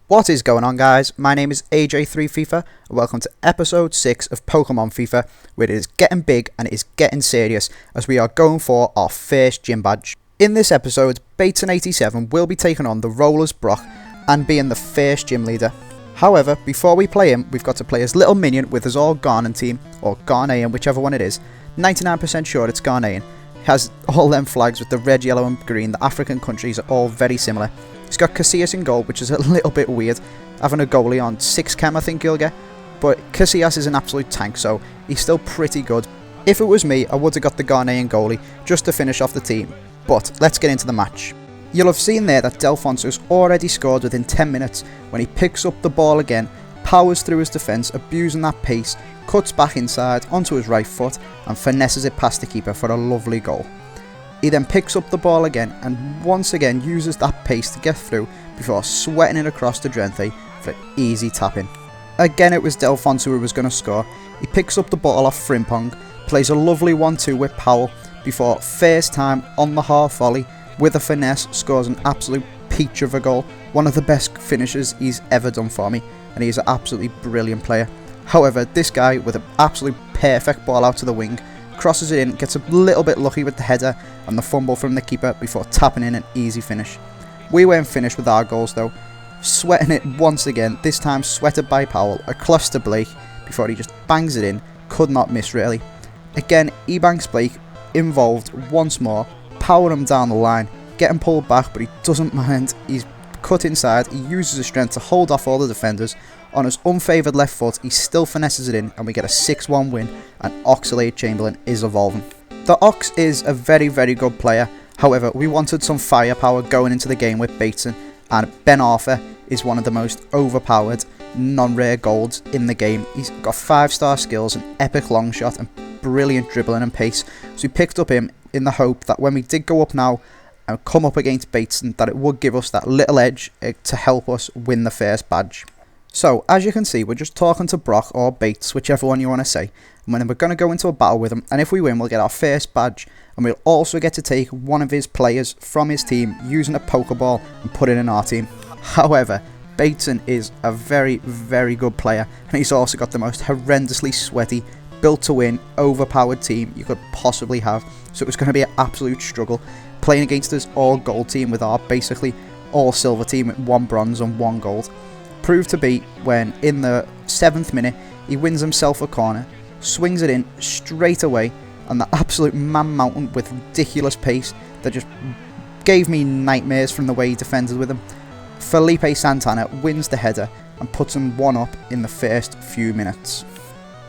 What is going on, guys? My name is AJ3FIFA and welcome to episode 6 of Pokemon FIFA, where it is getting big and it is getting serious as we are going for our first gym badge. In this episode, Bateson87 will be taking on the role as Brock and being the first gym leader. However, before we play him, we've got to play his little minion with his all Ghanaian team, or Ghanaian, whichever one it is. 99% sure it's Ghanaian. Has all them flags with the red, yellow and green. The African countries are all very similar. He's got Casillas in goal, which is a little bit weird, having a goalie on 6 chem I think he'll get, but Casillas is an absolute tank, so he's still pretty good. If it was me, I would have got the Ghanaian goalie just to finish off the team, but let's get into the match. You'll have seen there that Delfonso's already scored within 10 minutes when he picks up the ball again, powers through his defence, abusing that pace, cuts back inside onto his right foot and finesses it past the keeper for a lovely goal. He then picks up the ball again and once again uses that pace to get through before sweating it across to Drenthe for an easy tap-in. Again it was Delfonso who was going to score. He picks up the ball off Frimpong, plays a lovely 1-2 with Powell before first time on the half volley with a finesse scores an absolute peach of a goal. One of the best finishes he's ever done for me, and he's an absolutely brilliant player. However, this guy with an absolute perfect ball out to the wing crosses it in, gets a little bit lucky with the header and the fumble from the keeper before tapping in an easy finish. We weren't finished with our goals though, sweating it once again, this time sweated by Powell, across to Blake before he just bangs it in, could not miss really. Again, he banks Blake, involved once more, power him down the line, getting pulled back but he doesn't mind, he's cut inside, he uses his strength to hold off all the defenders. On his unfavoured left foot, he still finesses it in and we get a 6-1 win and Oxalate Chamberlain is evolving. The Ox is a very good player, however we wanted some firepower going into the game with Bateson, and Ben Arthur is one of the most overpowered non-rare golds in the game. He's got 5-star skills, an epic long shot and brilliant dribbling and pace, so we picked up him in the hope that when we did go up now and come up against Bateson that it would give us that little edge to help us win the first badge. So, as you can see, we're just talking to Brock or Bates, whichever one you want to say, and then we're going to go into a battle with him, and if we win we'll get our first badge, and we'll also get to take one of his players from his team using a Pokeball and put it in our team. However, Bateson is a very good player, and he's also got the most horrendously sweaty, built to win, overpowered team you could possibly have, so it was going to be an absolute struggle, playing against this all gold team with our basically all silver team with 1 bronze and 1 gold. Proved to be when in the 7th minute he wins himself a corner, swings it in straight away and the absolute man mountain with ridiculous pace that just gave me nightmares from the way he defended with him. Felipe Santana wins the header and puts him 1 up in the first few minutes.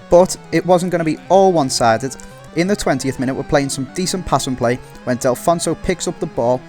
But it wasn't going to be all one-sided. In the 20th minute we're playing some decent passing play when Delfonso picks up the ball,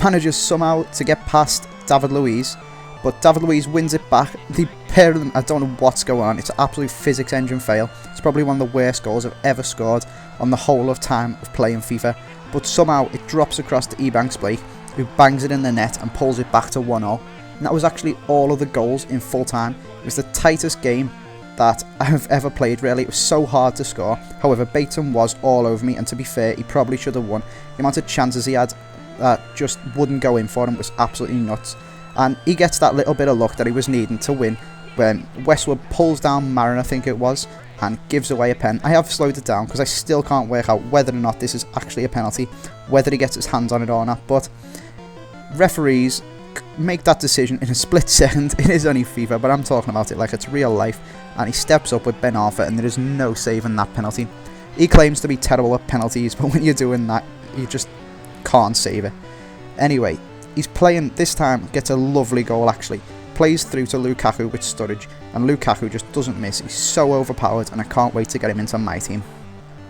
manages somehow to get past David Luiz, but David Luiz wins it back. The pair of them, I don't know what's going on, it's an absolute physics engine fail. It's probably one of the worst goals I've ever scored on the whole of time of playing FIFA, but somehow it drops across to Ebanks Blake, who bangs it in the net and pulls it back to 1-0. And that was actually all of the goals in full time. It was the tightest game that I've ever played really, it was so hard to score. However, Bateson was all over me, and to be fair, he probably should have won. The amount of chances he had that just wouldn't go in for him was absolutely nuts. And he gets that little bit of luck that he was needing to win when Westwood pulls down Marin, I think it was, and gives away a pen. I have slowed it down because I still can't work out whether or not this is actually a penalty, whether he gets his hands on it or not, but referees make that decision in a split second. It is only FIFA, but I'm talking about it like it's real life, and he steps up with Ben Arthur and there is no saving that penalty. He claims to be terrible at penalties, but when you're doing that you just can't save it. Anyway, he's playing, this time gets a lovely goal actually, plays through to Lukaku with Sturridge, and Lukaku just doesn't miss. He's so overpowered and I can't wait to get him into my team.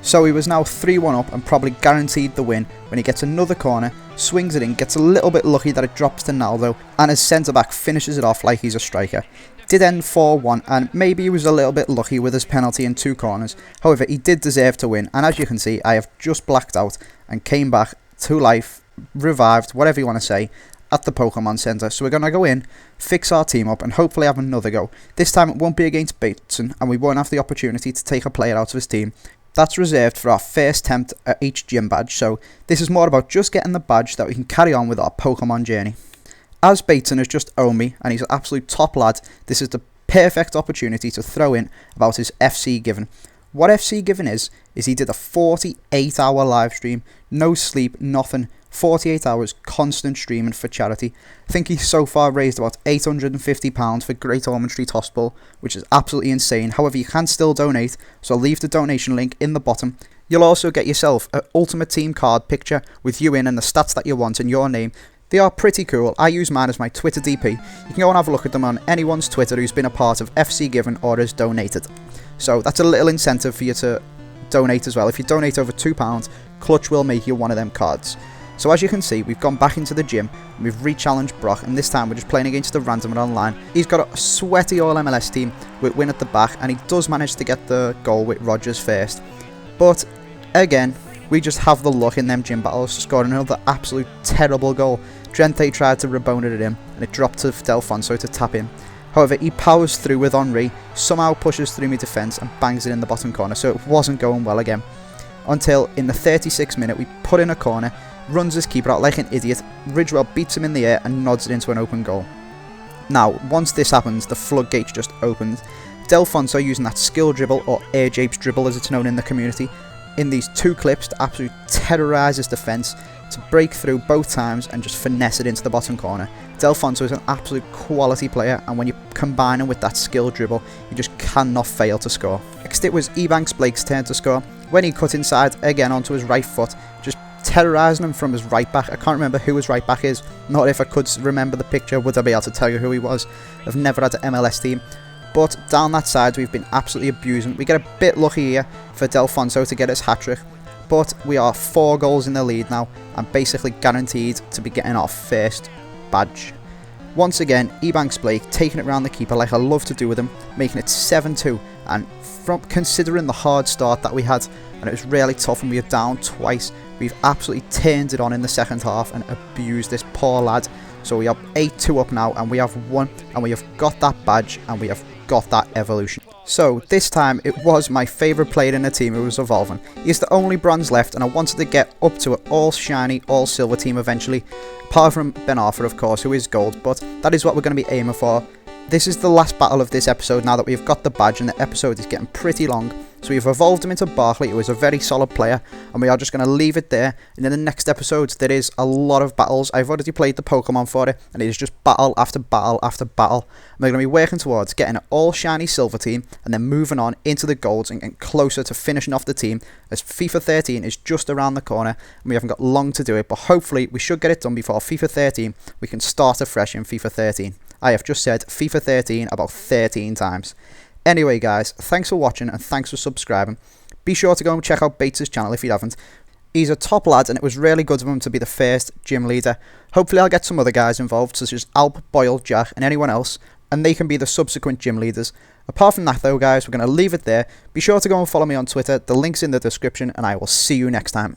So he was now 3-1 up and probably guaranteed the win when he gets another corner, swings it in, gets a little bit lucky that it drops to Naldo, and his centre back finishes it off like he's a striker. Did end 4-1 and maybe he was a little bit lucky with his penalty in 2 corners, however he did deserve to win, and as you can see I have just blacked out and came back to life, revived, whatever you want to say, at the Pokemon Centre. So we're going to go in, fix our team up and hopefully have another go. This time it won't be against Bateson and we won't have the opportunity to take a player out of his team. That's reserved for our first attempt at each gym badge, so this is more about just getting the badge so that we can carry on with our Pokemon journey. As Bateson has just owned me and he's an absolute top lad, this is the perfect opportunity to throw in about his FC Given. What FC Given is he did a 48-hour live stream, no sleep, nothing, 48 hours constant streaming for charity. I think he's so far raised about £850 for Great Ormond Street Hospital, which is absolutely insane. However, you can still donate, so I'll leave the donation link in the bottom. You'll also get yourself an Ultimate Team card picture with you in and the stats that you want and your name. They are pretty cool. I use mine as my Twitter DP. You can go and have a look at them on anyone's Twitter who's been a part of FC Given or has donated. So that's a little incentive for you to donate as well. If you donate over £2, Clutch will make you one of them cards. So as you can see, we've gone back into the gym and we've re-challenged Brock, and this time we're just playing against the randomer online. He's got a sweaty all MLS team with Win at the back, and he does manage to get the goal with Rodgers first. But again, we just have the luck in them gym battles to score another absolute terrible goal. Trente tried to rebone it at him and it dropped to Delfonso to tap in. However, he powers through with Henry, somehow pushes through my defence and bangs it in the bottom corner, so it wasn't going well again. Until in the 36th minute we put in a corner, runs his keeper out like an idiot, Ridgewell beats him in the air and nods it into an open goal. Now, once this happens, the floodgates just opened. Delfonso using that skill dribble, or air japes dribble as it's known in the community, in these two clips to absolutely terrorise his defence, to break through both times and just finesse it into the bottom corner. Delfonso is an absolute quality player, and when you combine him with that skill dribble, you just cannot fail to score. Next it was Ebanks Blake's turn to score, when he cut inside again onto his right foot, just terrorising him from his right back. I can't remember who his right back is, not if I could remember the picture would I be able to tell you who he was. I've never had an MLS team. But down that side we've been absolutely abusing. We get a bit lucky here for Delfonso to get his hat-trick, but we are 4 goals in the lead now and basically guaranteed to be getting our first badge. Once again, Ebanks Blake taking it round the keeper like I love to do with him, making it 7-2, and from considering the hard start that we had, and it was really tough and we were down twice, we've absolutely turned it on in the second half and abused this poor lad. So we are 8-2 up now, and we have won, and we have got that badge, and we have got that evolution. So this time it was my favourite player in the team who was evolving. He's the only bronze left, and I wanted to get up to an all shiny, all silver team eventually, apart from Ben Arthur of course, who is gold, but that is what we're going to be aiming for. This is the last battle of this episode now that we've got the badge, and the episode is getting pretty long. So we've evolved him into Barkley, who is a very solid player, and we are just going to leave it there. And in the next episodes there is a lot of battles. I've already played the Pokemon for it, and it is just battle after battle after battle. And we're going to be working towards getting an all shiny silver team, and then moving on into the golds and getting closer to finishing off the team, as FIFA 13 is just around the corner and we haven't got long to do it, but hopefully we should get it done before FIFA 13. We can start afresh in FIFA 13. I have just said FIFA 13 about 13 times. Anyway guys, thanks for watching and thanks for subscribing. Be sure to go and check out Bates' channel if you haven't. He's a top lad, and it was really good of him to be the first gym leader. Hopefully I'll get some other guys involved, such as Alp, Boyle, Jack and anyone else, and they can be the subsequent gym leaders. Apart from that though guys, we're going to leave it there. Be sure to go and follow me on Twitter, the link's in the description, and I will see you next time.